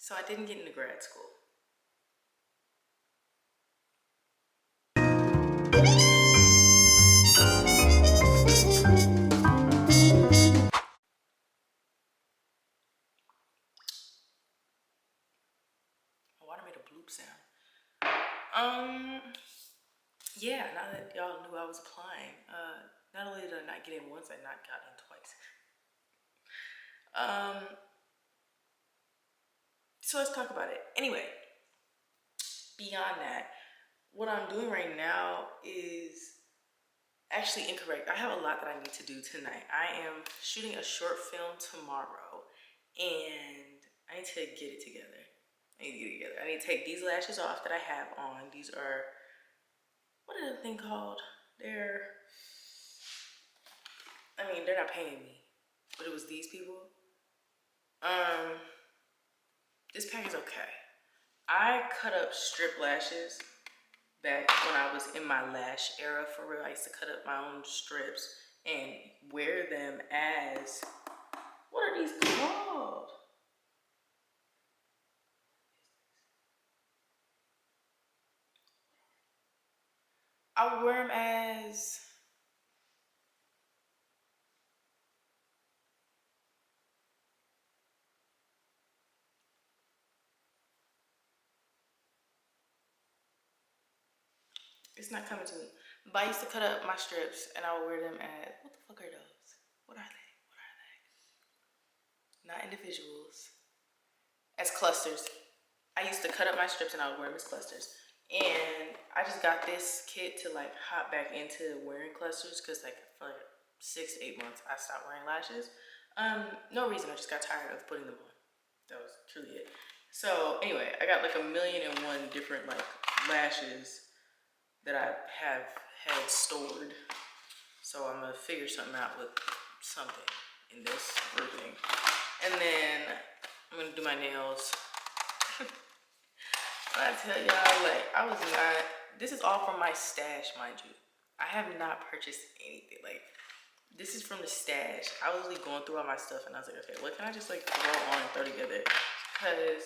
So I didn't get into grad school. My water made a bloop sound. Yeah, now that y'all knew I was applying, not only did I not get in once, I not got in twice. So let's talk about it. Anyway, beyond that, what I'm doing right now is actually incorrect. I have a lot that I need to do tonight. I am shooting a short film tomorrow, and I need to get it together. I need to take these lashes off that I have on. These are, what is the thing called? They're not paying me, but it was these people. This pack is okay. I cut up strip lashes back when I was in my lash era, for real. I used to cut up my own strips and wear them as, what are these called? I would wear them as, it's not coming to me. But I used to cut up my strips and I would wear them as, what the fuck are those? What are they? What are they? Not individuals. As clusters. I used to cut up my strips and I would wear them as clusters. And I just got this kit to like hop back into wearing clusters because like for like 6 to 8 months I stopped wearing lashes. No reason, I just got tired of putting them on. That was truly it. So anyway, I got like 1,000,001 different like lashes that I have had stored. So I'm gonna figure something out with something in this grouping. And then I'm gonna do my nails. I tell y'all, like, I was not, this is all from my stash, mind you. I have not purchased anything. Like, this is from the stash. I was really going through all my stuff and I was like, okay, what can I just like throw on and throw together? Because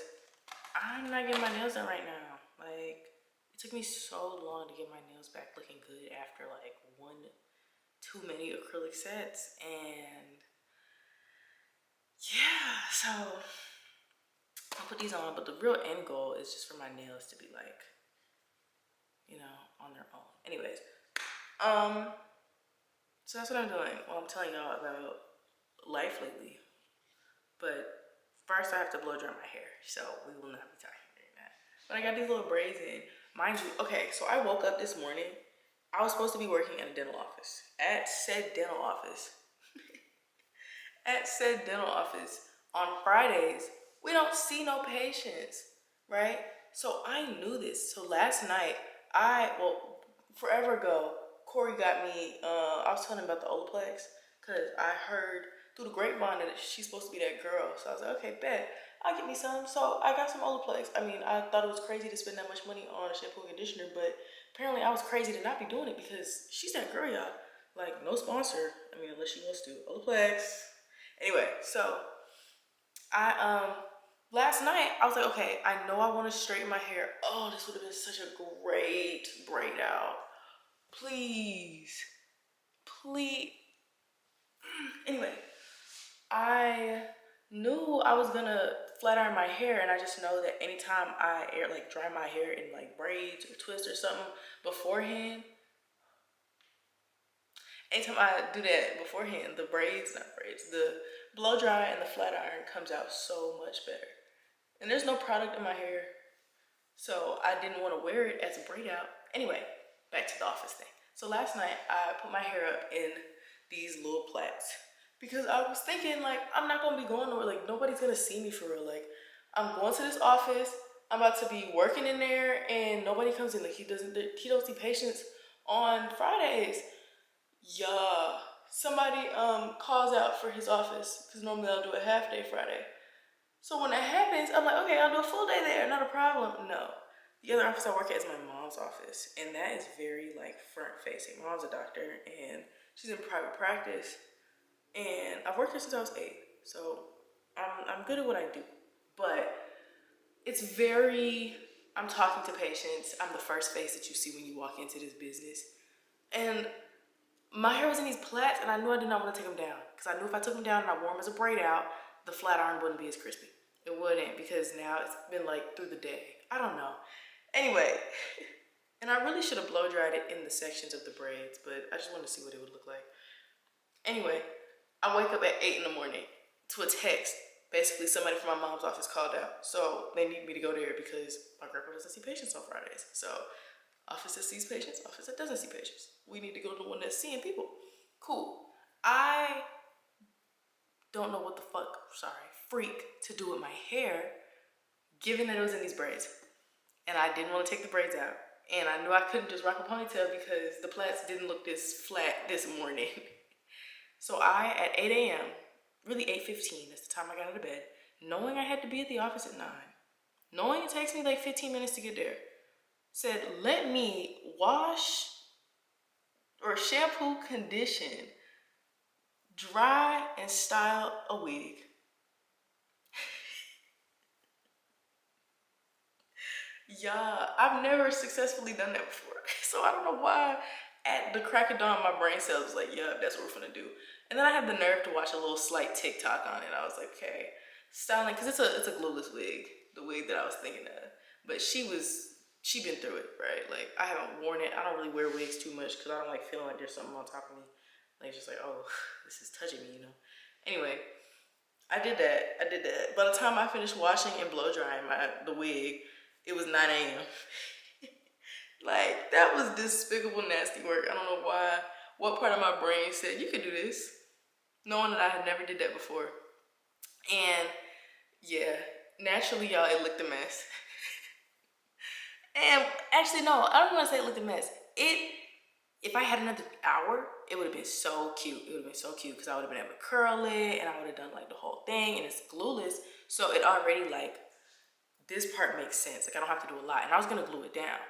I'm not getting my nails done right now. Like, it took me so long to get my nails back looking good after like too many acrylic sets. And yeah, so I'll put these on, but the real end goal is just for my nails to be like, you know, on their own. Anyways, so that's what I'm doing. Well, I'm telling y'all about life lately. But first I have to blow dry my hair, so we will not be talking about that. But I got these little braids in. Mind you, okay, so I woke up this morning. I was supposed to be working at a dental office. At said dental office, on Fridays, we don't see no patients, right? So I knew this. So last night, forever ago, Corey got me, I was telling him about the Olaplex, because I heard through the grapevine that she's supposed to be that girl. So I was like, okay, bet, I'll get me some. So I got some Olaplex. I mean, I thought it was crazy to spend that much money on a shampoo and conditioner, but apparently I was crazy to not be doing it because she's that girl, y'all. Like, no sponsor. I mean, unless she wants to. Olaplex. Anyway, so I last night I was like, okay, I know I want to straighten my hair. Oh, this would have been such a great braid out. Please, please. Anyway, I knew I was gonna flat iron my hair, and I just know that anytime I dry my hair in like braids or twists or something beforehand, anytime I do that beforehand, the blow dry and the flat iron comes out so much better. And there's no product in my hair, so I didn't want to wear it as a braid out. Anyway, back to the office thing. So last night I put my hair up in these little plaits because I was thinking like I'm not gonna be going nowhere. Like nobody's gonna see me for real. Like I'm going to this office. I'm about to be working in there, and nobody comes in. Like he don't see patients on Fridays. Yeah, somebody calls out for his office because normally I'll do a half day Friday. So when that happens, I'm like, okay, I'll do a full day there, not a problem. No. The other office I work at is my mom's office, and that is very like front facing. My mom's a doctor and she's in private practice, and I've worked here since I was 8. So I'm good at what I do. But it's very, I'm talking to patients. I'm the first face that you see when you walk into this business. And my hair was in these plaits, and I knew I did not want to take them down. Because I knew if I took them down and I wore them as a braid out, the flat iron wouldn't be as crispy. It wouldn't, because now it's been like through the day. I don't know. Anyway, and I really should have blow dried it in the sections of the braids, but I just wanted to see what it would look like. Anyway, I wake up at 8 in the morning to a text. Basically, somebody from my mom's office called out. So they need me to go there because my grandpa doesn't see patients on Fridays. So office that sees patients, office that doesn't see patients. We need to go to the one that's seeing people. Cool. I don't know what the fuck, freak to do with my hair, given that it was in these braids. And I didn't want to take the braids out. And I knew I couldn't just rock a ponytail because the plaits didn't look this flat this morning. So I, at 8 a.m., really 8:15, that's the time I got out of bed, knowing I had to be at the office at 9, knowing it takes me like 15 minutes to get there, said, let me wash or shampoo, condition, dry, and style a wig. Yeah, I've never successfully done that before. So I don't know why at the crack of dawn my brain cells was like, yeah, that's what we're gonna do. And then I had the nerve to watch a little slight TikTok on it. I was like, okay, styling, because it's a glueless wig, the wig that I was thinking of. But she been through it, right? Like, I haven't worn it. I don't really wear wigs too much because I don't like feeling like there's something on top of me. Like, just like, oh, this is touching me, you know? Anyway, I did that. By the time I finished washing and blow drying the wig, it was 9 a.m. Like, that was despicable, nasty work. I don't know why, what part of my brain said, you could do this, knowing that I had never did that before. And yeah, naturally, y'all, it looked a mess. And actually, no, I don't want to say it looked a mess. If I had another hour, it would have been so cute. It would have been so cute because I would have been able to curl it and I would have done like the whole thing, and it's glueless. So it already, like, this part makes sense. Like, I don't have to do a lot. And I was going to glue it down.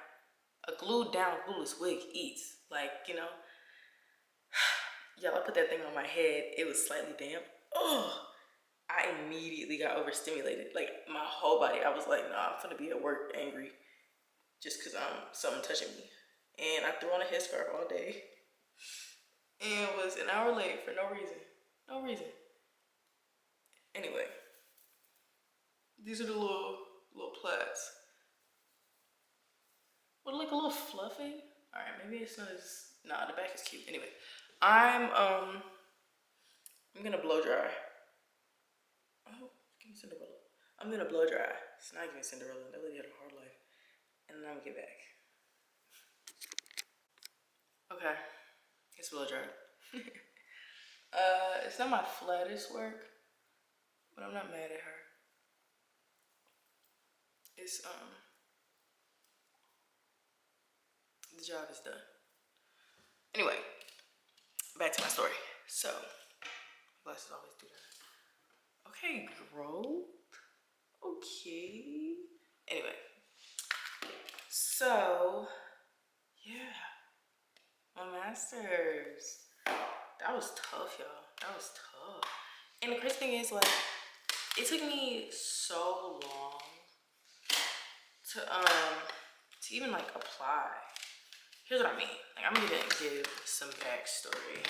A glued down glueless wig eats. Like, you know. Y'all, I put that thing on my head. It was slightly damp. Oh, I immediately got overstimulated. Like, my whole body. I was like, nah, I'm gonna be at work angry just because something touching me. And I threw on a headscarf all day and was an hour late for no reason. No reason. Anyway, these are the little plaits. What, like a little fluffy? All right, maybe it's not as, nah, the back is cute. Anyway, I'm gonna blow dry. Oh, give me Cinderella. I'm gonna blow dry. It's not giving Cinderella. That lady had a hard life. And then I'm gonna get back. Okay, it's blow dry. It's not my flattest work, but I'm not mad at her. It's the job is done. Anyway, back to my story. So, glasses always do that. Okay, growth. Okay. Anyway, so yeah, my master's. That was tough, y'all. That was tough. And the crazy thing is, like, it took me so long to even like apply. Here's what I mean. Like, I'm gonna give some backstory.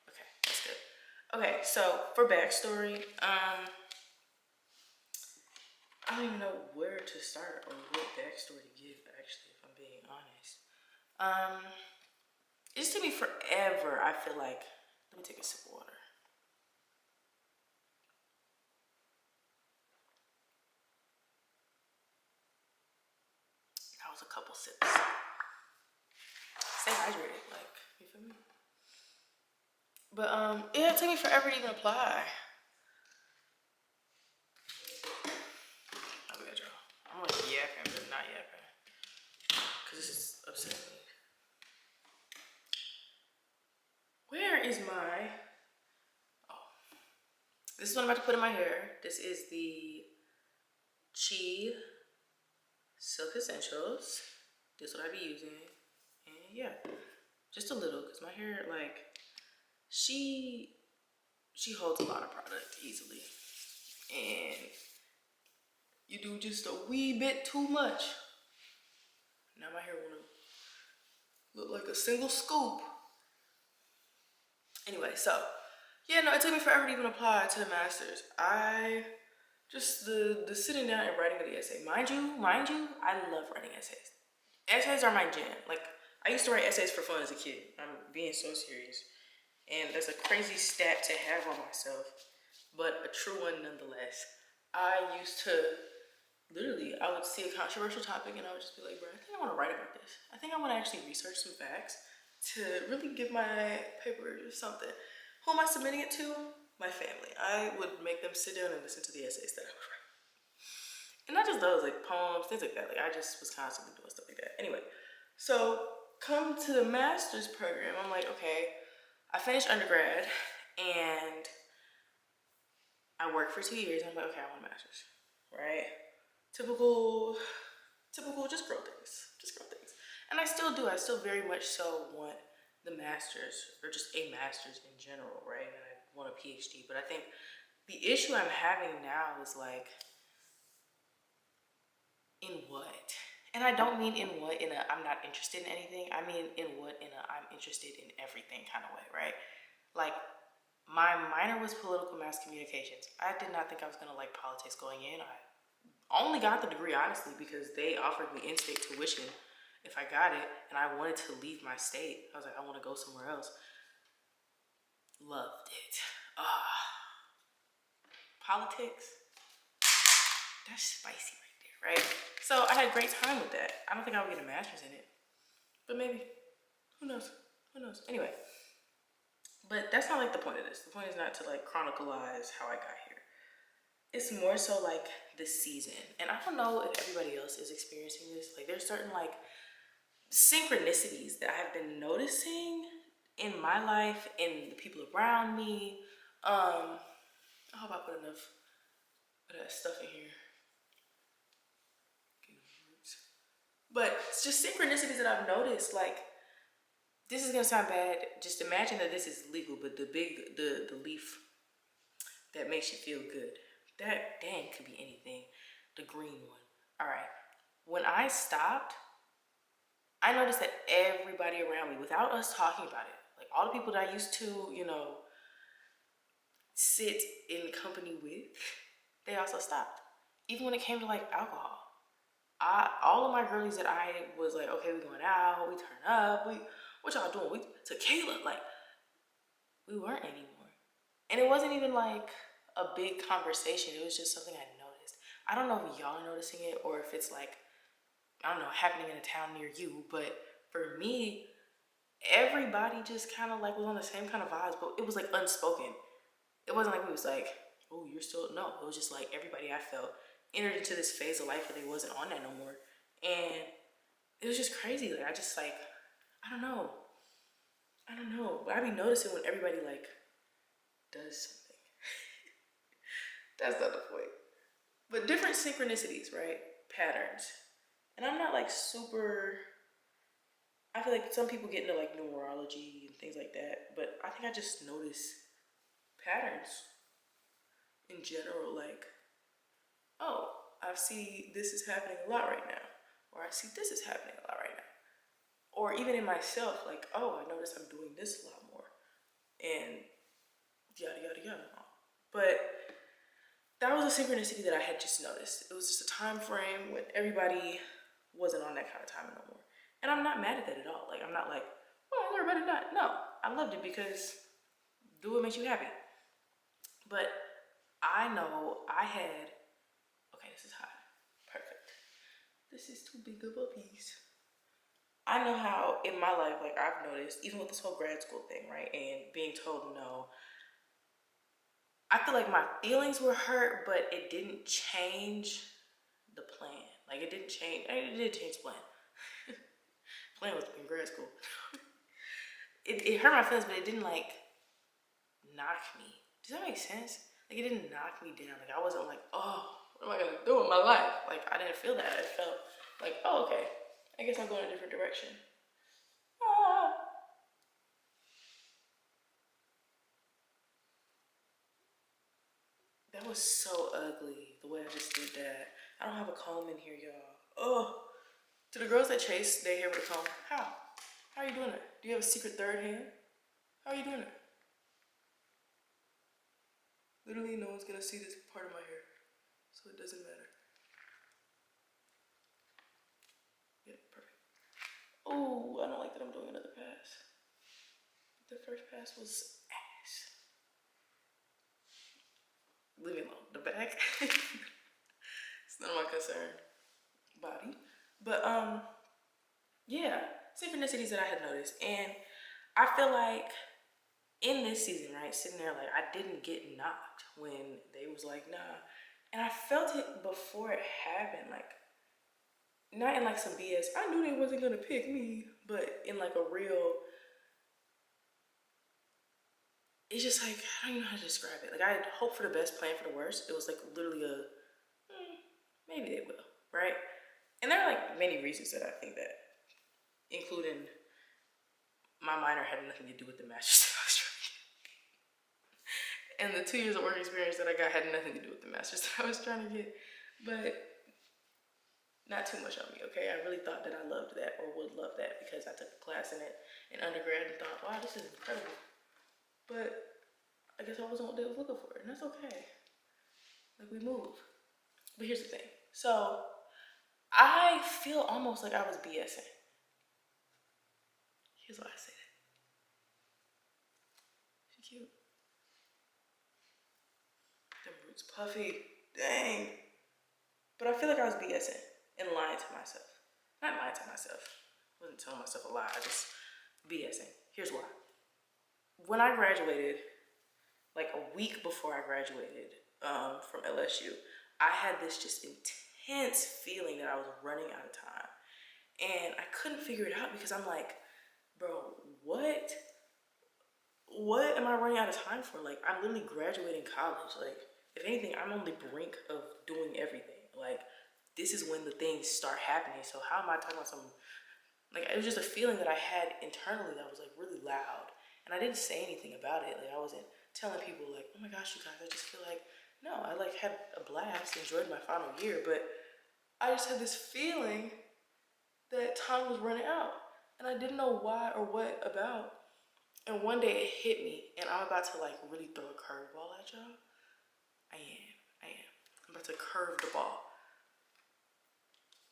Okay, that's good. Okay, so for backstory, I don't even know where to start or what backstory to give, actually, if I'm being honest. It just took me forever, I feel like. Let me take a sip of water. That was a couple sips. Stay hydrated, like, you feel me? But it took me forever to even apply. Oh yeah, y'all. I'm like yapping, but not yapping, cause this is upsetting me. Where is my? Oh, this is what I'm about to put in my hair. This is the Chi Silk Essentials. This is what I be using, and yeah, just a little, cause my hair, like, she holds a lot of product easily, and You do just a wee bit too much. Now my hair wanna look like a single scoop. Anyway, so yeah, no, it took me forever to even apply to the master's. I just the sitting down and writing of the essay. Mind you, I love writing essays. Essays are my jam. Like, I used to write essays for fun as a kid. I'm being so serious. And that's a crazy stat to have on myself, but a true one nonetheless. I used to literally, I would see a controversial topic and I would just be like, bro, I think I want to write about this. I think I want to actually research some facts to really give my paper something. Who am I submitting it to? My family. I would make them sit down and listen to the essays that I would write. And not just those, like poems, things like that. Like, I just was constantly doing stuff like that. Anyway, so come to the master's program, I'm like, okay, I finished undergrad and I worked for 2 years. I'm like, okay, I want a master's, right? Typical, just girl things. And I still do. I still very much so want the master's, or just a master's in general, right? And I want a PhD. But I think the issue I'm having now is like, in what? And I don't mean in what in a I'm not interested in anything. I mean in what in a I'm interested in everything kind of way, right? Like, my minor was political mass communications. I did not think I was gonna like politics going in. I only got the degree honestly because they offered me in-state tuition if I got it, and I wanted to leave my state. I was like, I want to go somewhere else. Loved it. Politics, that's spicy right there, right? So I had a great time with that. I don't think I would get a master's in it, but maybe. Who knows? Who knows? Anyway, but that's not like the point of this. The point is not to like chronicleize how I got here. It's more so like the season. And I don't know if everybody else is experiencing this. Like, there's certain like synchronicities that I have been noticing in my life, in the people around me. I hope I put enough of that stuff in here. But it's just synchronicities that I've noticed. Like, this is gonna sound bad. Just imagine that this is legal, but the leaf that makes you feel good, that dang could be anything. The green one. All right. When I stopped, I noticed that everybody around me, without us talking about it, like all the people that I used to, sit in company with, they also stopped. Even when it came to like alcohol. All of my girlies that I was like, okay, we going out, we turn up, what y'all doing? We tequila, like, we weren't anymore. And it wasn't even like a big conversation. It was just something I noticed. I don't know if y'all are noticing it or if it's like, I don't know, happening in a town near you, but for me, everybody just kind of like was on the same kind of vibes, but it was like unspoken. It wasn't like we was like, oh, you're still, no. It was just like everybody I felt entered into this phase of life where they wasn't on that no more. And it was just crazy. Like, I just like, I don't know. But I be noticing when everybody like does something. That's not the point. But different synchronicities, right? Patterns. And I'm not like super, I feel like some people get into like numerology and things like that, but I think I just notice patterns in general. Like, oh, I see this is happening a lot right now, or I see this is happening a lot right now. Or even in myself, like, oh, I notice I'm doing this a lot more, and yada, yada, yada. But that was a synchronicity that I had just noticed. It was just a time frame when everybody wasn't on that kind of time no more. And I'm not mad at that at all. Like, I'm not like, well, everybody not. No, I loved it because do what makes you happy. But I know I had, okay, this is hot. Perfect. This is too big of a piece. I know how in my life, like I've noticed, even with this whole grad school thing, right? And being told no, I feel like my feelings were hurt, but it didn't change the plan. Like, it didn't change, it did change the plan. Plan was in grad school. It hurt my feelings, but it didn't like knock me. Does that make sense? Like, it didn't knock me down. Like, I wasn't like, oh, what am I gonna do with my life? Like, I didn't feel that. I felt like, oh, okay, I guess I'm going a different direction. Ah. That was so ugly, the way I just did that. I don't have a comb in here, y'all. Oh, to the girls that chase their hair with a comb, how? How are you doing it? Do you have a secret third hand? How are you doing it? Literally, no one's gonna see this part of my hair, so it doesn't matter. Yeah, perfect. Oh, I don't like that I'm doing another pass. The first pass was ass. Leave me alone. The back, it's none of my concern. Body, but yeah, synchronicities that I had noticed, and I feel like in this season, right, sitting there like I didn't get knocked when they was like nah, and I felt it before it happened, like not in like some BS. I knew they wasn't gonna pick me, but in like a real. It's just like I don't even know how to describe it. Like I hope for the best, plan for the worst. It was like literally a maybe they will, right? And there are like many reasons that I think that, including my minor had nothing to do with the master's that I was trying to get. And the 2 years of work experience that I got had nothing to do with the master's that I was trying to get. But not too much on me, okay? I really thought that I loved that or would love that because I took a class in it in undergrad and thought, wow, this is incredible. But I guess I wasn't what they was looking for, and that's okay. Like, we move. But here's the thing. So, I feel almost like I was BSing. Here's why I say that. She cute. Them roots puffy. Dang. But I feel like I was BSing and lying to myself. Not lying to myself. I wasn't telling myself a lie. I just BSing. Here's why. When I graduated, like a week before I graduated from LSU, I had this just intense feeling that I was running out of time. And I couldn't figure it out because I'm like, bro, what am I running out of time for? Like, I'm literally graduating college. Like, if anything, I'm on the brink of doing everything. Like, this is when the things start happening. So how am I talking about some, like, it was just a feeling that I had internally that was like really loud. And I didn't say anything about it. Like, I wasn't telling people like, oh my gosh, you guys, I just feel like, no, I like had a blast, enjoyed my final year, but I just had this feeling that time was running out. And I didn't know why or what about. And one day it hit me, and I'm about to like really throw a curveball at y'all. I am. I'm about to curve the ball.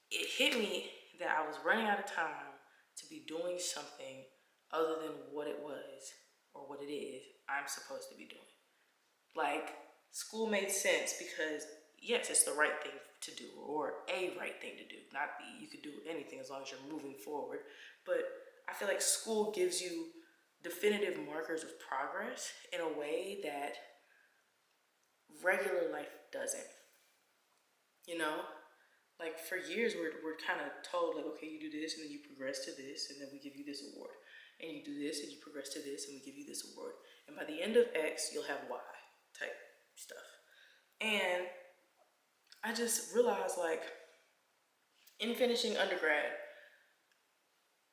It hit me that I was running out of time to be doing something other than what it was or what it is I'm supposed to be doing. Like, school made sense because yes, it's the right thing to do or a right thing to do. Not the, you could do anything as long as you're moving forward. But I feel like school gives you definitive markers of progress in a way that regular life doesn't. You know? Like for years we're kind of told like, okay, you do this and then you progress to this and then we give you this award. And you do this and you progress to this and we give you this award. And by the end of X, you'll have Y type stuff. And I just realized like in finishing undergrad,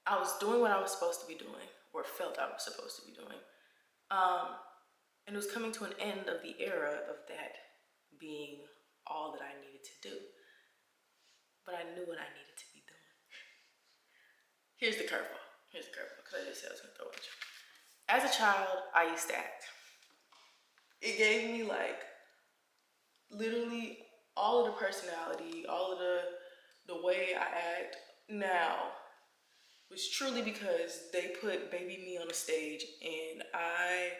I was doing what I was supposed to be doing or felt I was supposed to be doing. And it was coming to an end of the era of that being all that I needed to do. But I knew what I needed to be doing. Here's the curveball, because I just said I was gonna throw it at you. As a child, I used to act. It gave me like literally all of the personality, all of the way I act now was truly because they put baby me on the stage and I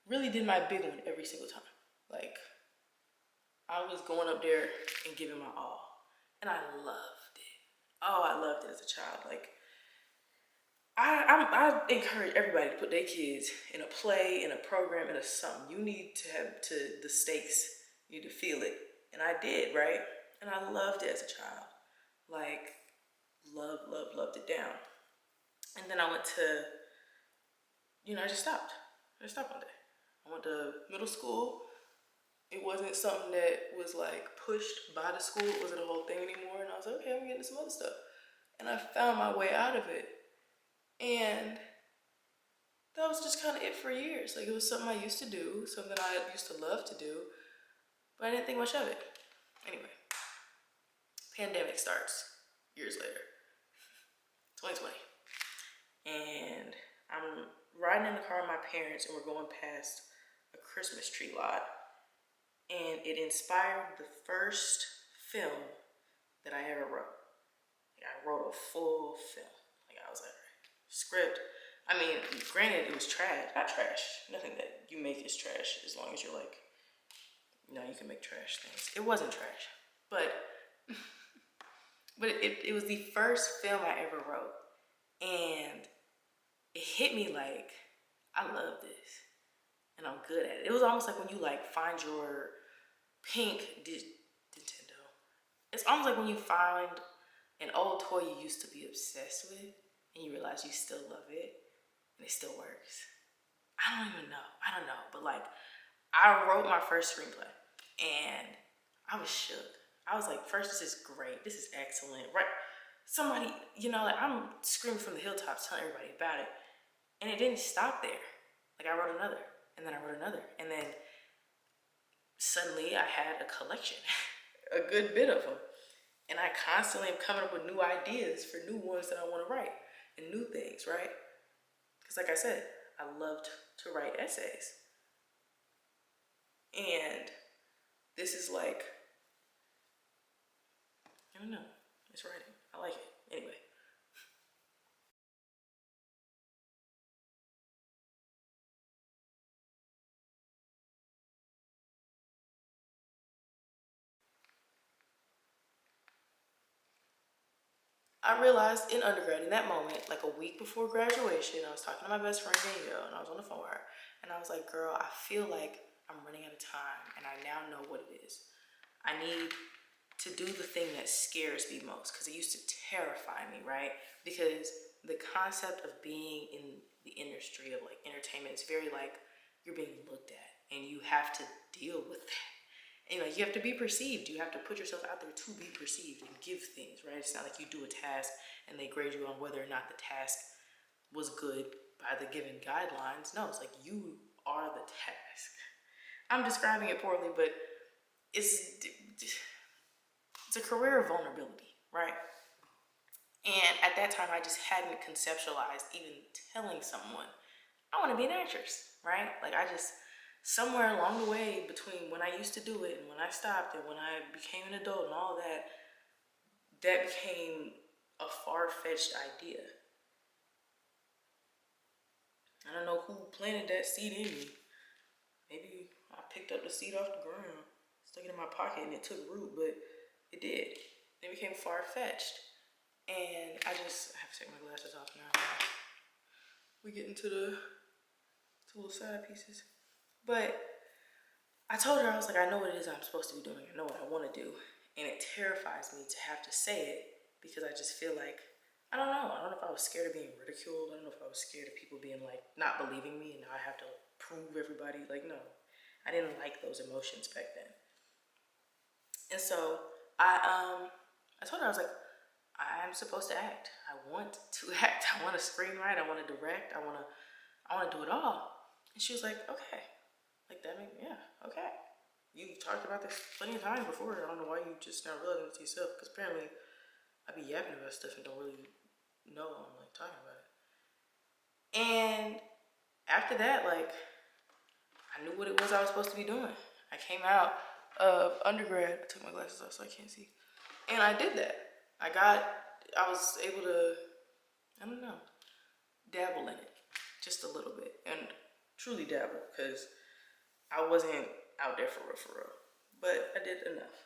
really did my big one every single time. Like, I was going up there and giving my all. And I loved it. Oh, I loved it as a child. Like, I encourage everybody to put their kids in a play, in a program, in a something. You need to have to the stakes. You need to feel it. And I did, right? And I loved it as a child. Like, loved it down. And then I went to, I just stopped. I just stopped one day. I went to middle school. It wasn't something that was like pushed by the school. It wasn't a whole thing anymore. And I was like, okay, I'm getting some other stuff. And I found my way out of it. And that was just kind of it for years. Like, it was something I used to do, something I used to love to do, but I didn't think much of it. Anyway, Pandemic starts years later, 2020. And I'm riding in the car with my parents and we're going past a Christmas tree lot. And it inspired the first film that I ever wrote. Like, I wrote a full film. Like, I was like, script. I mean, granted, it was trash. Not trash. Nothing that you make is trash as long as you're like, you can make trash things. It wasn't trash. But it was the first film I ever wrote. And it hit me like, I love this. And I'm good at it. It was almost like when you like find your pink Nintendo. It's almost like when you find an old toy you used to be obsessed with and you realize you still love it and it still works. I don't even know. I don't know. But like, I wrote my first screenplay and I was shook. I was like, first, this is great. This is excellent. Right? Somebody, like I'm screaming from the hilltops telling everybody about it. And it didn't stop there. Like, I wrote another and then I wrote another. And then suddenly I had a collection, a good bit of them. And I constantly am coming up with new ideas for new ones that I want to write and new things, right? Because like I said, I loved to write essays. And this is like, I don't know, it's writing. I like it. Anyway. I realized in undergrad, in that moment, like a week before graduation, I was talking to my best friend Danielle, and I was on the phone with her, and I was like, girl, I feel like I'm running out of time, and I now know what it is. I need to do the thing that scares me most, because it used to terrify me, right? Because the concept of being in the industry of like entertainment is very like, you're being looked at, and you have to deal with that. And you have to be perceived. You have to put yourself out there to be perceived and give things, right? It's not like you do a task and they grade you on whether or not the task was good by the given guidelines. No, it's like you are the task. I'm describing it poorly, but it's a career of vulnerability, right? And at that time, I just hadn't conceptualized even telling someone, I want to be an actress, right? Like somewhere along the way between when I used to do it and when I stopped and when I became an adult and all that, that became a far-fetched idea. I don't know who planted that seed in me. Maybe I picked up the seed off the ground, stuck it in my pocket, and it took root, but it did. It became far-fetched. And I have to take my glasses off now. We get into the two little side pieces. But I told her, I was like, I know what it is I'm supposed to be doing. I know what I want to do. And it terrifies me to have to say it because I just feel like, I don't know. I don't know if I was scared of being ridiculed. I don't know if I was scared of people being like, not believing me and now I have to prove everybody. Like, no, I didn't like those emotions back then. And so I told her, I was like, I'm supposed to act. I want to act. I want to screenwrite. I want to direct. I want to do it all. And she was like, okay. Like that, yeah, okay. You talked about this plenty of times before. I don't know why you just not realizing it to yourself. Because apparently, I be yapping about stuff and don't really know I'm like talking about it. And after that, like, I knew what it was I was supposed to be doing. I came out of undergrad. I took my glasses off so I can't see. And I did that. I was able to, I don't know, dabble in it just a little bit. And truly dabble, because I wasn't out there for real. But I did enough.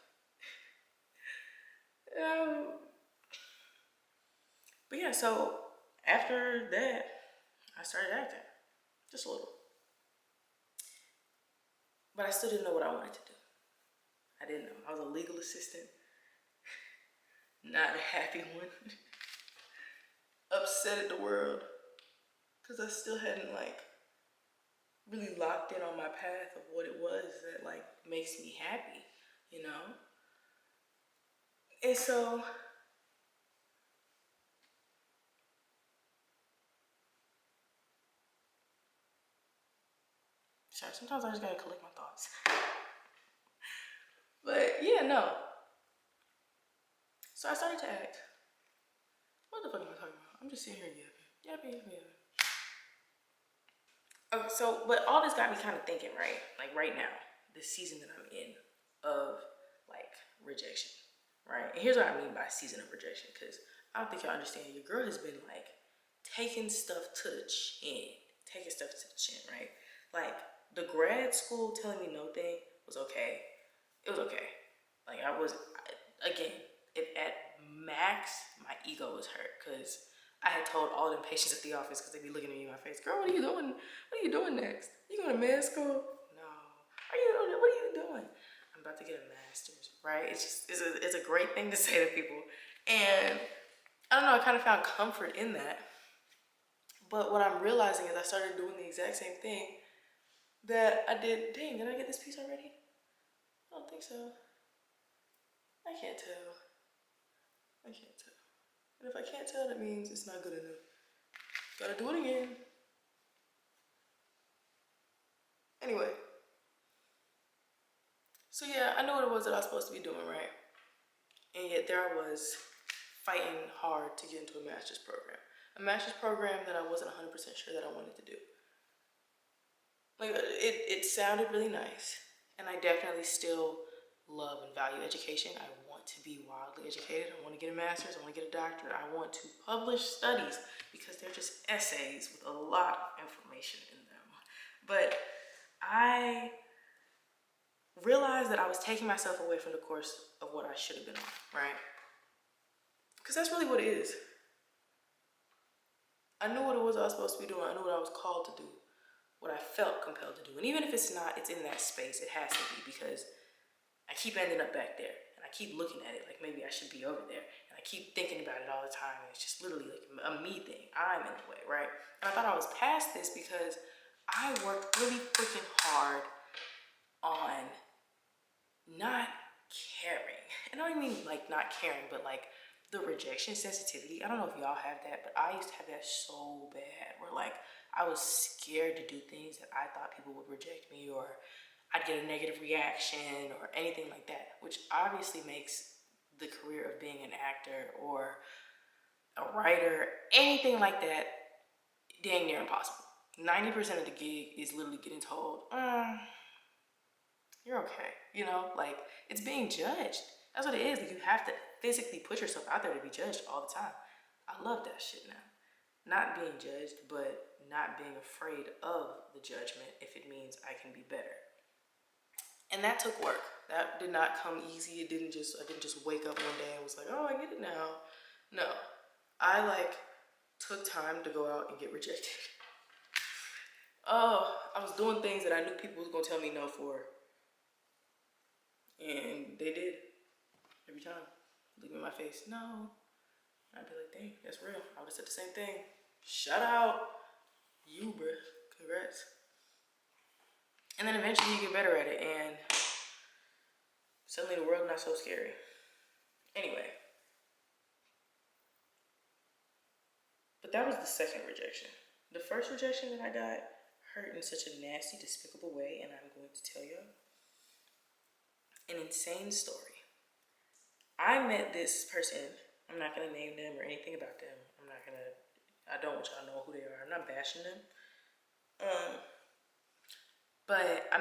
But yeah, so after that, I started acting. Just a little. But I still didn't know what I wanted to do. I didn't know. I was a legal assistant. Not a happy one. Upset at the world. Because I still hadn't like really locked in on my path of what it was that like makes me happy, you know? And so sorry, sometimes I just gotta collect my thoughts. But yeah, no. So I started to act. What the fuck am I talking about? I'm just sitting here yapping. Okay, so, but all this got me kind of thinking, right? Like right now, the season that I'm in of like rejection, right? And here's what I mean by season of rejection, because I don't think y'all understand. Your girl has been like taking stuff to the chin, right? Like the grad school telling me no thing was okay. It was okay. Like again, if at max, my ego was hurt because I had told all them patients at the office because they be looking at me in my face, girl, what are you doing? What are you doing next? You going to med school? No. What are you doing? I'm about to get a master's, right? It's a great thing to say to people. And I don't know, I kind of found comfort in that. But what I'm realizing is I started doing the exact same thing that I did. Dang, did I get this piece already? I don't think so. I can't tell. And if I can't tell, that means it's not good enough. Gotta do it again. Anyway. So yeah, I knew what it was that I was supposed to be doing, right? And yet there I was fighting hard to get into a master's program. A master's program that I wasn't 100% sure that I wanted to do. Like, it sounded really nice. And I definitely still love and value education. I want to be wildly educated. I want to get a master's. I want to get a doctorate. I want to publish studies because they're just essays with a lot of information in them. But I realized that I was taking myself away from the course of what I should have been on, right? Because that's really what it is. I knew what it was I was supposed to be doing. I knew what I was called to do, what I felt compelled to do. And even if it's not, it's in that space. It has to be, because I keep ending up back there. And I keep looking at it like maybe I should be over there. And I keep thinking about it all the time. And it's just literally like a me thing. I'm in the way, right? And I thought I was past this because I worked really freaking hard on not caring. And I don't mean like not caring, but like the rejection sensitivity. I don't know if y'all have that, but I used to have that so bad, where like I was scared to do things that I thought people would reject me, or I'd get a negative reaction or anything like that, which obviously makes the career of being an actor or a writer, anything like that, dang near impossible. 90% of the gig is literally getting told, you're okay, you know, like it's being judged. That's what it is. Like, you have to physically put yourself out there to be judged all the time. I love that shit now. Not being judged, but not being afraid of the judgment if it means I can be better. And that took work. That did not come easy. I didn't just wake up one day and was like, oh, I get it now. No, I like took time to go out and get rejected. Oh, I was doing things that I knew people was gonna tell me no for. And they did. Every time. Look in my face, no. I'd be like, dang, that's real. I would have said the same thing. Shout out you, bruh. Congrats. And then eventually you get better at it, and suddenly the world's not so scary. Anyway. But that was the second rejection. The first rejection that I got hurt in such a nasty, despicable way, and I'm going to tell you an insane story. I met this person. I'm not going to name them or anything about them. I don't want y'all to know who they are. I'm not bashing them. But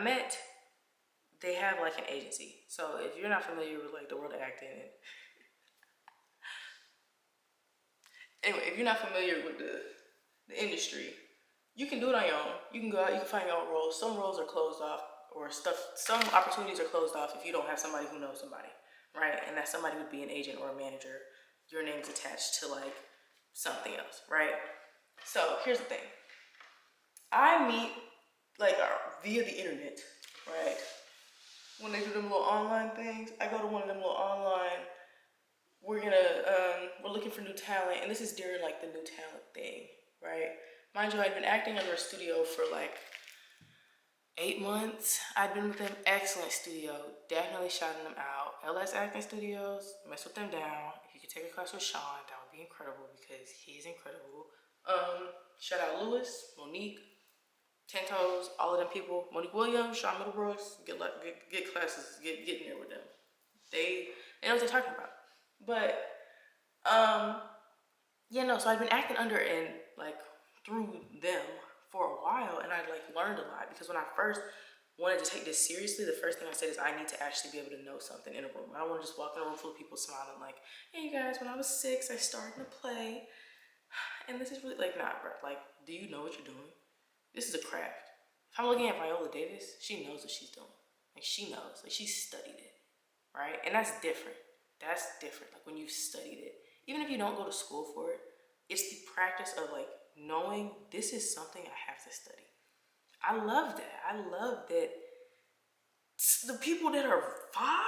they have like an agency. So if you're not familiar with like the world of acting, anyway, if you're not familiar with the industry, you can do it on your own. You can go out, you can find your own roles. Some roles are closed off, or some opportunities are closed off if you don't have somebody who knows somebody, right? And that somebody would be an agent or a manager. Your name's attached to like something else, right? So here's the thing. I meet like via the internet, right? When they do them little online things, I go to one of them little online, we're looking for new talent, and this is during like the new talent thing, right? Mind you, I'd been acting under a studio for like 8 months. I'd been with them. Excellent studio. Definitely shouting them out. LS Acting Studios, mess with them down. If you could take a class with Sean, that would be incredible because he's incredible. Shout out Lewis, Monique, Ten Toes, all of them people. Monique Williams, Sean Middlebrooks, get classes, get in there with them. They know what they're talking about. But Um, yeah, no, so I've been acting under and like through them for a while, and I like learned a lot because when I first wanted to take this seriously, the first thing I said is I need to actually be able to know something in a room. I don't want to just walk in a room full of people smiling like, hey you guys, when I was 6, I started to play, and this is really like, nah, bro. Like, do you know what you're doing? This is a craft. If I'm looking at Viola Davis, she knows what she's doing. Like she knows, like she studied it, right? And that's different. That's different. Like when you've studied it, even if you don't go to school for it, it's the practice of like knowing this is something I have to study. I love that. I love that the people that are far,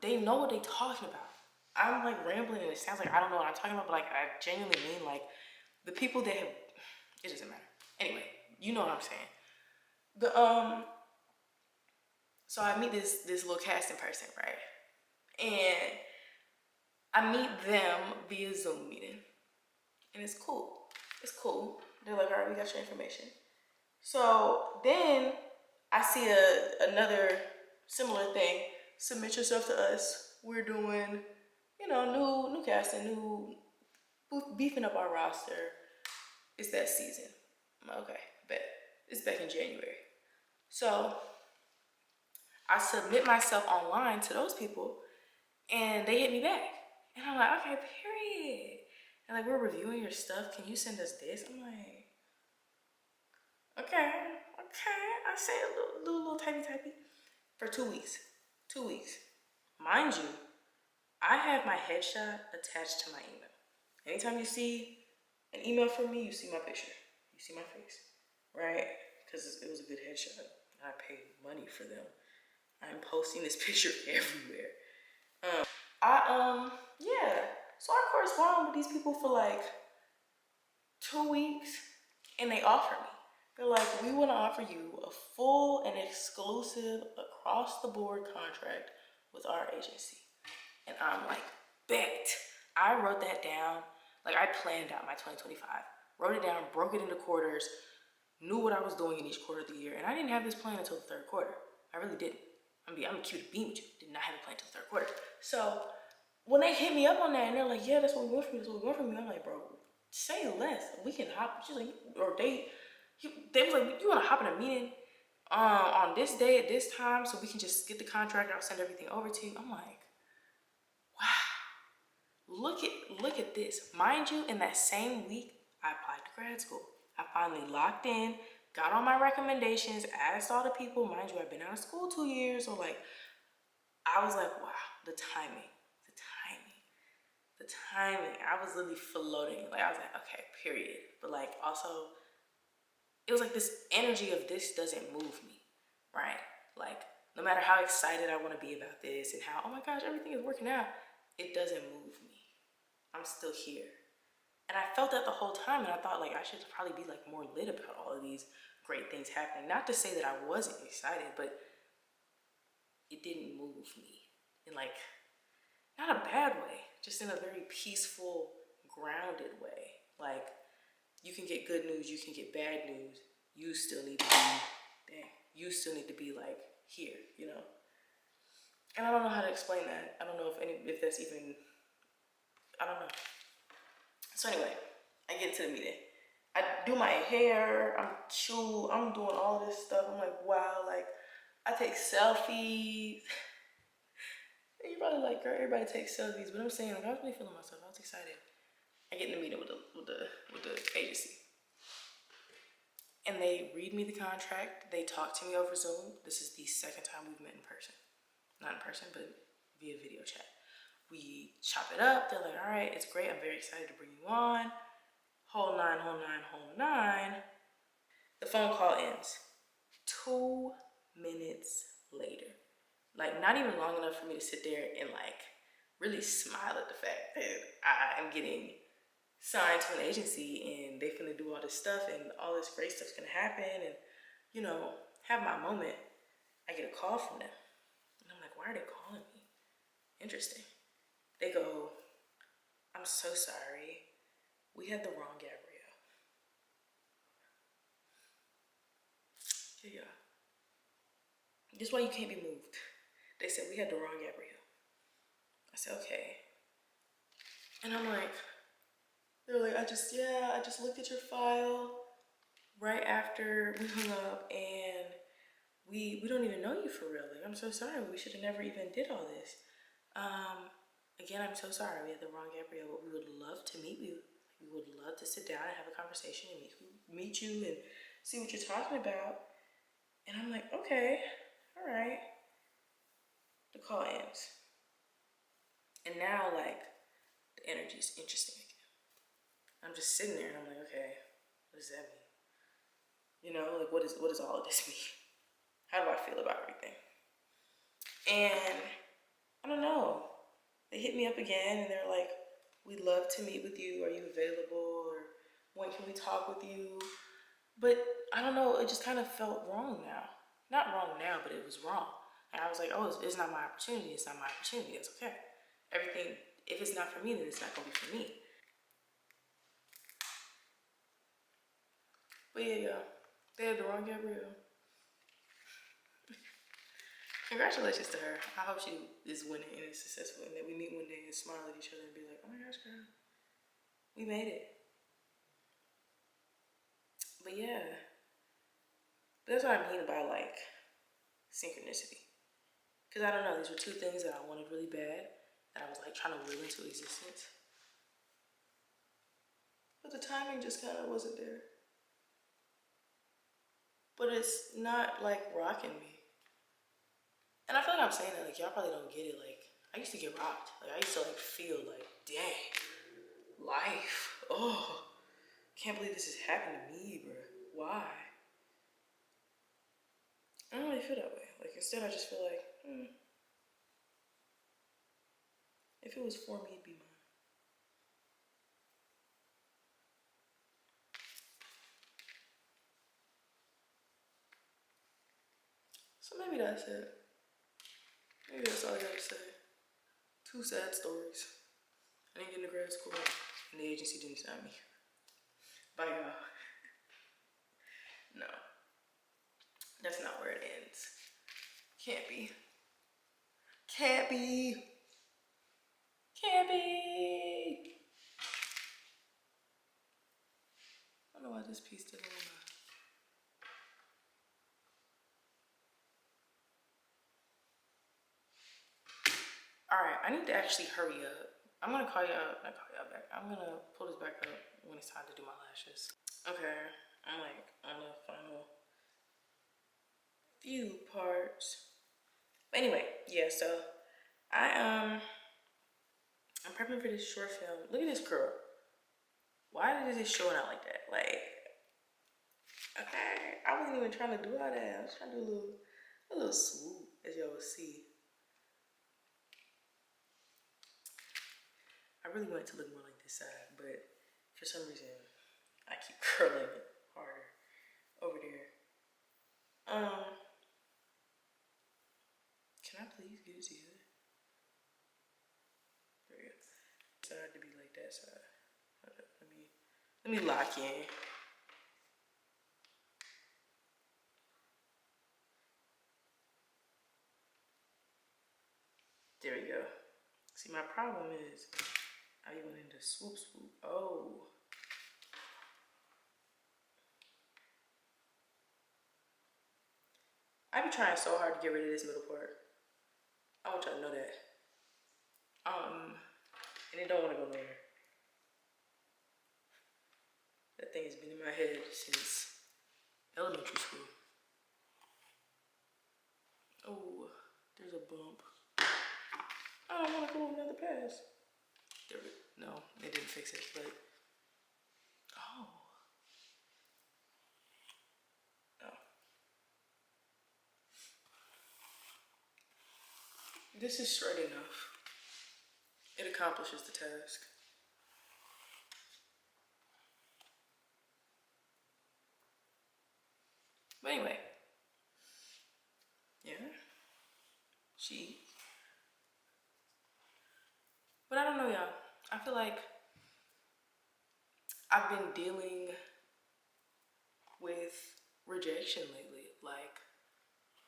they know what they're talking about. I'm like rambling and it sounds like I don't know what I'm talking about, but like I genuinely mean like the people that have, it doesn't matter. Anyway, you know what I'm saying. The so I meet this little casting person, right? And I meet them via Zoom meeting. And it's cool. It's cool. They're like, all right, we got your information. So then I see another similar thing. Submit yourself to us. We're doing, you know, new casting, new beefing up our roster. It's that season. I'm like, okay, bet. It's back in January. So I submit myself online to those people and they hit me back. And I'm like, okay, period. And like, we're reviewing your stuff. Can you send us this? I'm like, okay. I say a little typey for 2 weeks. 2 weeks. Mind you, I have my headshot attached to my email. Anytime you see an email from me, you see my picture. You see my face, right? Because it was a good headshot. I paid money for them. I'm posting this picture everywhere. Yeah. So I correspond with these people for like 2 weeks, and they offer me. They're like, we want to offer you a full and exclusive across the board contract with our agency. And I'm like, bet. I wrote that down. Like I planned out my 2025, wrote it down, broke it into quarters, knew what I was doing in each quarter of the year. And I didn't have this plan until the third quarter. I really didn't. I'm cute to be with you. Did not have a plan until the third quarter. So when they hit me up on that and they're like, yeah, that's what we want from you, that's what we want from you. I'm like, bro, say less. We can hop. She's like, or they was like, you want to hop in a meeting on this day at this time so we can just get the contract. I'll send everything over to you. I'm like, wow, look at this. Mind you, in that same week, I applied to grad school. I finally locked in, got all my recommendations, asked all the people. Mind you, I've been out of school 2 years, so like, I was like, wow, the timing. I was literally floating. Like I was like, okay, period. But like also, it was like this energy of this doesn't move me, right? Like no matter how excited I want to be about this and how, oh my gosh, everything is working out, it doesn't move me. I'm still here. And I felt that the whole time, and I thought like I should probably be like more lit about all of these great things happening. Not to say that I wasn't excited, but it didn't move me in like not a bad way, just in a very peaceful, grounded way. Like you can get good news, you can get bad news. You still need to be, you still need to be like here, you know? And I don't know how to explain that. I don't know if that's even, I don't know. So anyway, I get to the meeting. I do my hair, I'm doing all this stuff. I'm like, wow, like I take selfies. You probably like, girl, everybody takes selfies, but I'm saying like I was really feeling myself. I was excited. I get in the meeting with the agency. And they read me the contract. They talk to me over Zoom. This is the second time we've met in person. Not in person, but via video chat. We chop it up. They're like, all right, it's great. I'm very excited to bring you on. Whole nine. The phone call ends. 2 minutes later. Like, not even long enough for me to sit there and, like, really smile at the fact that I am getting signed to an agency and they finna do all this stuff and all this great stuff's gonna happen and, you know, have my moment. I get a call from them. And I'm like, why are they calling me? Interesting. They go, I'm so sorry. We had the wrong Gabrielle. Yeah. This is why you can't be moved. They said, we had the wrong Gabrielle. I said, okay. And I'm like, they're like, I just looked at your file right after we hung up, and we don't even know you for real. Like, I'm so sorry. We should have never even did all this. Again, I'm so sorry. We had the wrong Gabrielle, but we would love to meet you. We would love to sit down and have a conversation and meet you and see what you're talking about. And I'm like, okay, all right. The call ends. And now, like, the energy is interesting again. I'm just sitting there and I'm like, okay, what does that mean? You know, like, what does all of this mean? How do I feel about everything? And I don't know. They hit me up again and they're like, we'd love to meet with you. Are you available? Or when can we talk with you? But I don't know. It just kind of felt wrong now. Not wrong now, but it was wrong. And I was like, oh, it's not my opportunity. It's not my opportunity. It's okay. Everything, if it's not for me, then it's not going to be for me. But yeah, they had the wrong Gabrielle. Congratulations to her. I hope she is winning and is successful and that we meet one day and smile at each other and be like, oh my gosh, girl, we made it. But yeah, that's what I mean by like synchronicity. Because I don't know, these were two things that I wanted really bad that I was like trying to will into existence. But the timing just kind of wasn't there. But it's not like rocking me. And I feel like I'm saying that, like, y'all probably don't get it. Like, I used to get rocked. Like, I used to, like, feel like, dang, life. Oh, can't believe this has happened to me, bro. Why? I don't really feel that way. Like, instead, I just feel like, if it was for me, it'd be mine. So maybe that's it. Maybe that's all I gotta say. Two sad stories. I didn't get into grad school, and the agency didn't sign me. Bye, y'all. No, that's not where it ends. Can't be. Can't be. Can't be. I don't know why this piece didn't want to. All right, I need to actually hurry up. I'm gonna call y'all, not call y'all back. I'm gonna pull this back up when it's time to do my lashes. Okay, I'm like on the final few parts. But anyway, yeah, so I'm prepping for this short film. Look at this girl. Why is it showing out like that? Like, okay, I wasn't even trying to do all that. I was trying to do a little swoop, as y'all will see. I really want it to look more like this side, but for some reason, I keep curling it harder over there. Can I please get it together? There we go. Side to be like that side. Let me lock in. There we go. See, my problem is I went into swoop. Oh. I be trying so hard to get rid of this middle part. I want y'all to know that. And it don't want to go nowhere. That thing has been in my head since elementary school. Oh, there's a bump. I don't want to go another pass. No, it didn't fix it, but oh. This is straight enough. It accomplishes the task. But anyway, yeah, but I don't know, y'all. I feel like I've been dealing with rejection lately, like,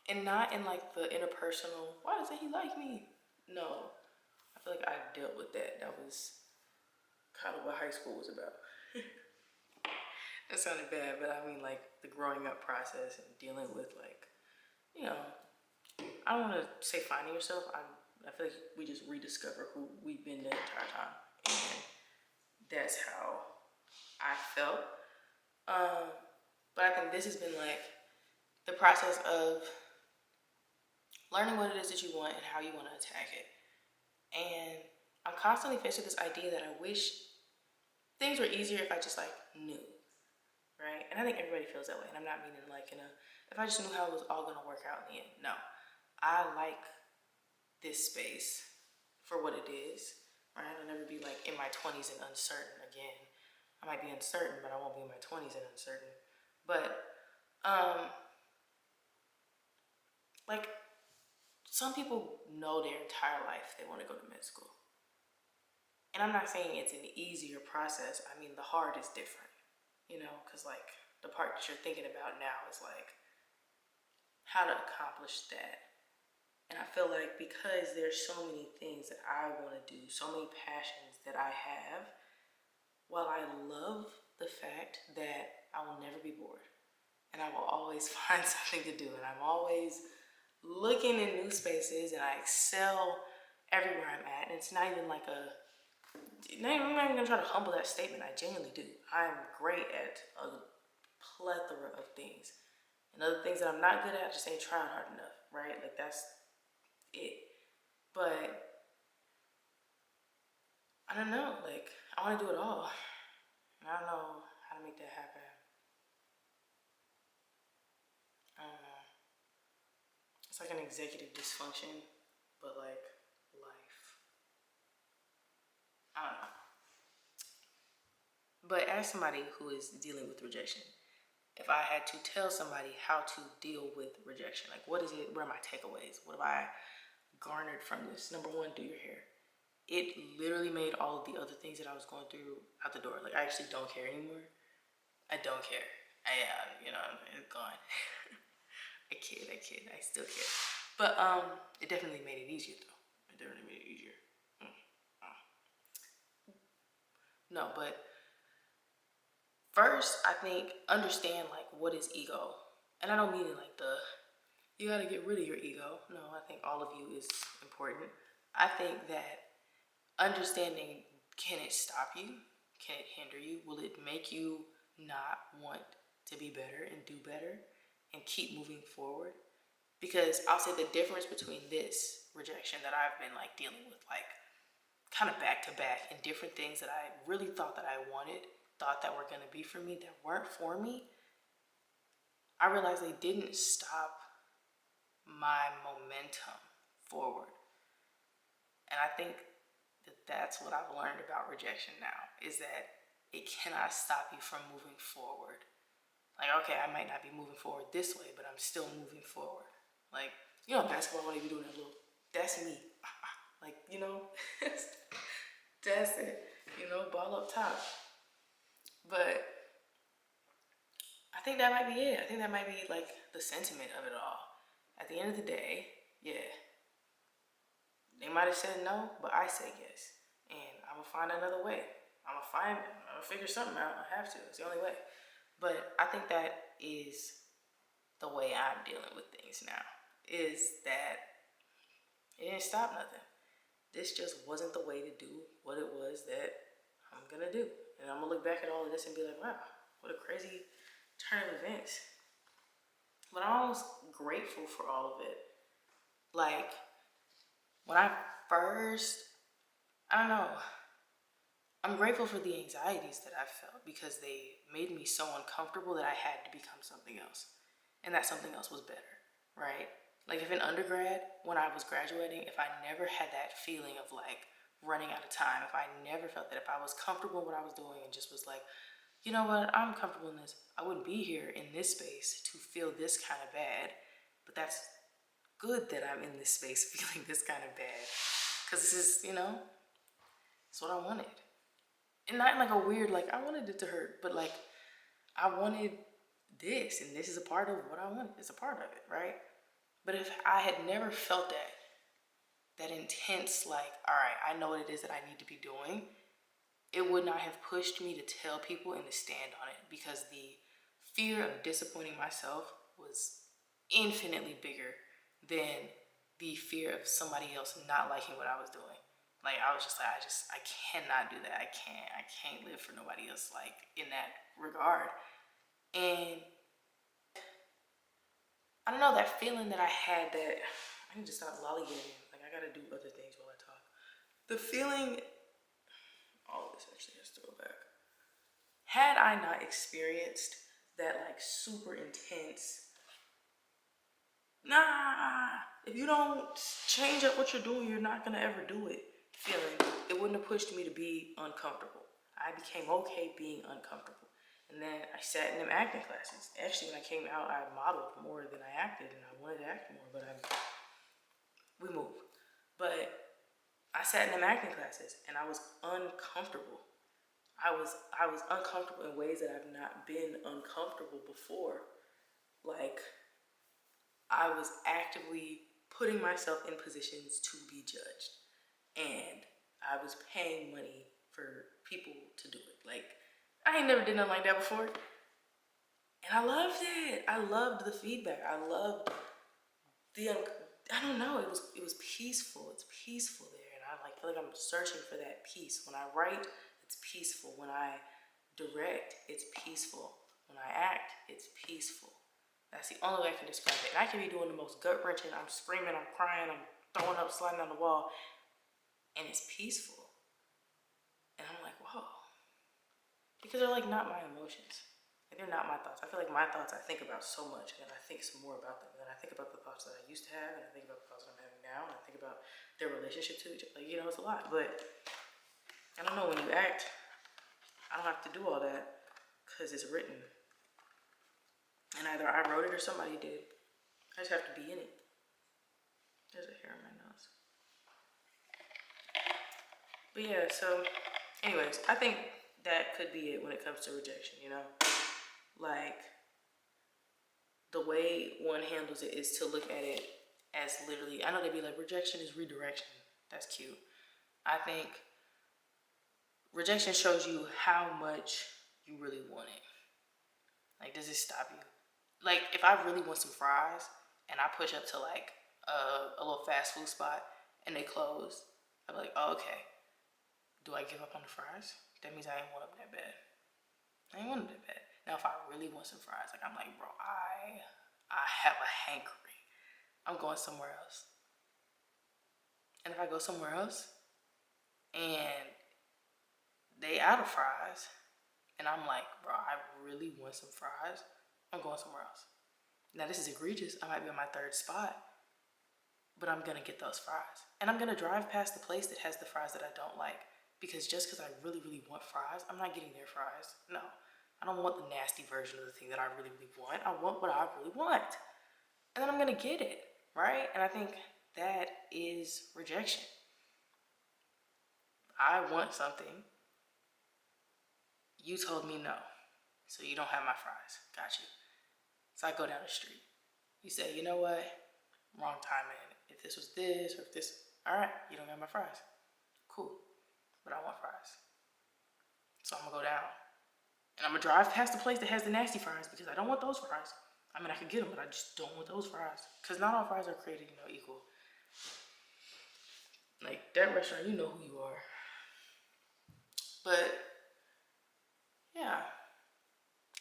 and not in like the interpersonal, why doesn't he like me? No, I feel like I dealt with that. That was kind of what high school was about. That sounded bad, but I mean like the growing up process and dealing with like, you know, I don't want to say finding yourself. I feel like we just rediscover who we've been the entire time, and that's how I felt. But I think this has been like the process of learning what it is that you want and how you want to attack it. And I'm constantly faced with this idea that I wish things were easier if I just like knew, right? And I think everybody feels that way. And I'm not meaning like if I just knew how it was all gonna work out in the end. No, I like this space for what it is, right? I'll never be like in my 20s and uncertain again. I might be uncertain, but I won't be in my 20s and uncertain. But like some people know their entire life they want to go to med school. And I'm not saying it's an easier process. I mean, the hard is different, because like the part that you're thinking about now is like how to accomplish that. And I feel like because there's so many things that I want to do, so many passions that I have, while I love the fact that I will never be bored and I will always find something to do, and I'm always looking in new spaces and I excel everywhere I'm at. And it's not even like I'm not even gonna try to humble that statement. I genuinely do. I'm great at a plethora of things. And other things that I'm not good at, I just ain't trying hard enough, right? Like that's it. But I don't know, like I wanna do it all. And I don't know how to make that happen. I don't know. It's like an executive dysfunction, but like life. I don't know. But as somebody who is dealing with rejection, if I had to tell somebody how to deal with rejection, like what is it? What are my takeaways? What have I garnered from this? Number one, do your hair. It literally made all of the other things that I was going through out the door. Like I actually don't care anymore. I don't care. It's gone. I kid. I still care. But it definitely made it easier though. It definitely made it easier. No, but first I think understand like what is ego. And I don't mean it like you gotta get rid of your ego. No, I think all of you is important. I think that understanding, can it stop you? Can it hinder you? Will it make you not want to be better and do better and keep moving forward? Because I'll say the difference between this rejection that I've been like dealing with, like kind of back to back, and different things that I really thought that I wanted, thought that were going to be for me, that weren't for me, I realized they didn't stop my momentum forward. And I think that that's what I've learned about rejection now, is that it cannot stop you from moving forward. Like, okay, I might not be moving forward this way, but I'm still moving forward. Like, basketball, when they be doing that little, that's me. Like, that's it. Ball up top. But I think that might be it. I think that might be like the sentiment of it all. At the end of the day, yeah, they might have said no, but I say yes. And I'm going to find another way. I'm going to figure something out. I have to. It's the only way. But I think that is the way I'm dealing with things now, is that it didn't stop nothing. This just wasn't the way to do what it was that I'm going to do. And I'm going to look back at all of this and be like, wow, what a crazy turn of events. But I'm almost grateful for all of it. Like, when I don't know, I'm grateful for the anxieties that I felt, because they made me so uncomfortable that I had to become something else. And that something else was better, right? Like if in undergrad, when I was graduating, if I never had that feeling of like running out of time, if I never felt that, if I was comfortable in what I was doing and just was like, you know what, I'm comfortable in this, I wouldn't be here in this space to feel this kind of bad. But that's good that I'm in this space feeling this kind of bad, because this is, it's what I wanted. And not like a weird, like I wanted it to hurt, but like I wanted this, and this is a part of what I wanted. It's a part of it, right? But if I had never felt that intense, like, all right, I know what it is that I need to be doing, it would not have pushed me to tell people and to stand on it, because the fear of disappointing myself was infinitely bigger than the fear of somebody else not liking what I was doing. Like, I was just like, I cannot do that. I can't live for nobody else, like, in that regard. And I don't know, that feeling that I had that I need to stop lollygagging. Like, I gotta do other things while I talk. The feeling, all of this actually has to go back. Had I not experienced that, like, super intense, nah, if you don't change up what you're doing, you're not gonna ever do it feeling, it wouldn't have pushed me to be uncomfortable. I became okay being uncomfortable. And then I sat in them acting classes. Actually, when I came out, I modeled more than I acted, and I wanted to act more, but we moved. But I sat in them acting classes, and I was uncomfortable. I was uncomfortable in ways that I've not been uncomfortable before. Like, I was actively putting myself in positions to be judged, and I was paying money for people to do it. Like, I ain't never did nothing like that before, and I loved it. I loved the feedback. I loved the I don't know. It was peaceful. It's peaceful there, and I feel like I'm searching for that peace. When I write, it's peaceful. When I direct, it's peaceful. When I act, it's peaceful. That's the only way I can describe it. And I can be doing the most gut wrenching. I'm screaming. I'm crying. I'm throwing up, sliding on the wall, and it's peaceful. And I'm like, whoa, because they're like not my emotions. Like, they're not my thoughts. I feel like my thoughts I think about so much, and I think some more about them. And then I think about the thoughts that I used to have, and I think about the thoughts that I'm having now, and I think about their relationship to each other. Like, you know, it's a lot. But I don't know, when you act, I don't have to do all that because it's written. And either I wrote it or somebody did. I just have to be in it. There's a hair on my nose. But yeah, so anyways, I think that could be it when it comes to rejection, you know? Like, the way one handles it is to look at it as literally, I know they'd be like, rejection is redirection. That's cute. I think rejection shows you how much you really want it. Like, does it stop you? Like, if I really want some fries and I push up to like a little fast food spot and they close, I'm like, oh, okay. Do I give up on the fries? That means I ain't want them that bad. I ain't want them that bad. Now, if I really want some fries, like, I'm like, bro, I have a hankering. I'm going somewhere else. And if I go somewhere else and they out of fries, and I'm like, bro, I really want some fries, I'm going somewhere else. Now, this is egregious. I might be on my third spot, but I'm gonna get those fries. And I'm gonna drive past the place that has the fries that I don't like, because just because I really, really want fries, I'm not getting their fries. No, I don't want the nasty version of the thing that I really, really want. I want what I really want. And then I'm gonna get it, right? And I think that is rejection. I want something. You told me no, so you don't have my fries. Got you. So I go down the street. You say, you know what? Wrong timing. If this was this, or if this, all right, you don't got my fries. Cool, but I want fries. So I'm gonna go down, and I'm gonna drive past the place that has the nasty fries, because I don't want those fries. I mean, I could get them, but I just don't want those fries, because not all fries are created, equal. Like, that restaurant, you know who you are. But yeah,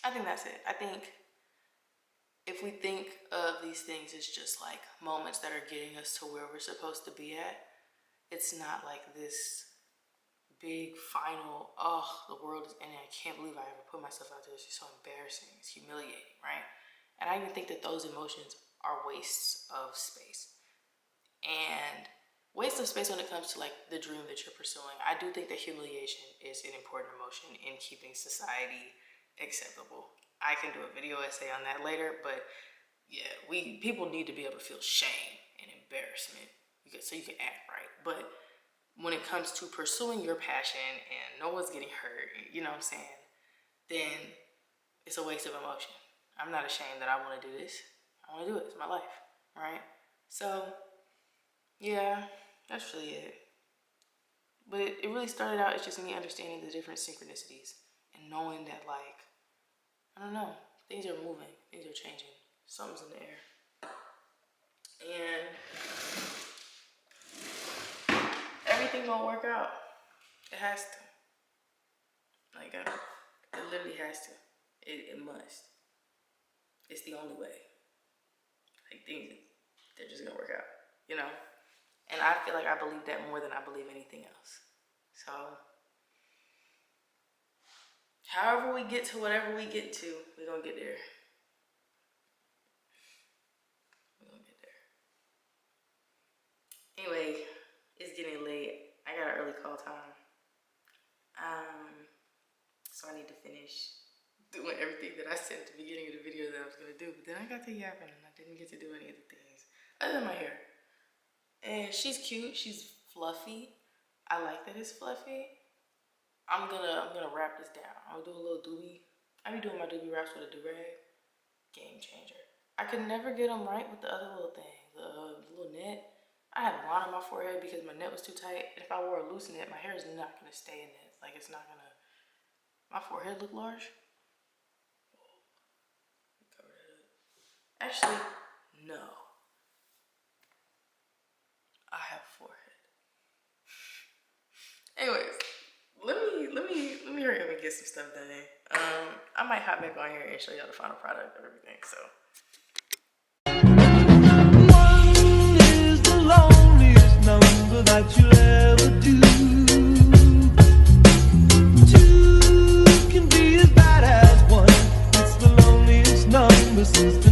I think that's it. I think if we think of these things as just like moments that are getting us to where we're supposed to be at, it's not like this big final, oh, the world is ending, I can't believe I ever put myself out there, it's just so embarrassing, it's humiliating, right? And I even think that those emotions are wastes of space. And waste of space when it comes to like the dream that you're pursuing. I do think that humiliation is an important emotion in keeping society acceptable. I can do a video essay on that later, but yeah, people need to be able to feel shame and embarrassment so you can act right. But when it comes to pursuing your passion and no one's getting hurt, you know what I'm saying, then it's a waste of emotion. I'm not ashamed that I want to do this. I want to do it. It's my life, right? So yeah, that's really it. But it really started out as just me understanding the different synchronicities and knowing that, like, I don't know, things are moving, things are changing, something's in the air. And everything gonna work out. It has to. Like, it literally has to. It must. It's the only way. Like, things, they're just gonna work out, you know? And I feel like I believe that more than I believe anything else. So, however we get to whatever we get to, we're gonna get there. We're gonna get there. Anyway, it's getting late. I got an early call time. So I need to finish doing everything that I said at the beginning of the video that I was gonna do. But then I got to yapping and I didn't get to do any of the things other than my hair. And she's cute. She's fluffy. I like that it's fluffy. I'm gonna wrap this down. I'll do a little doobie. I be doing my doobie wraps with a do-rag. Game changer. I could never get them right with the other little thing, the little net. I had a line on my forehead because my net was too tight. And if I wore a loose net, my hair is not gonna stay in it. Like, it's not gonna. My forehead look large. Cover that up. Actually, no. I have forehead. Anyways, let me hurry up and get some stuff done. I might hop back on here and show y'all the final product of everything. So. One is the loneliest number that you'll ever do. Two can be as bad as one. It's the loneliest number since the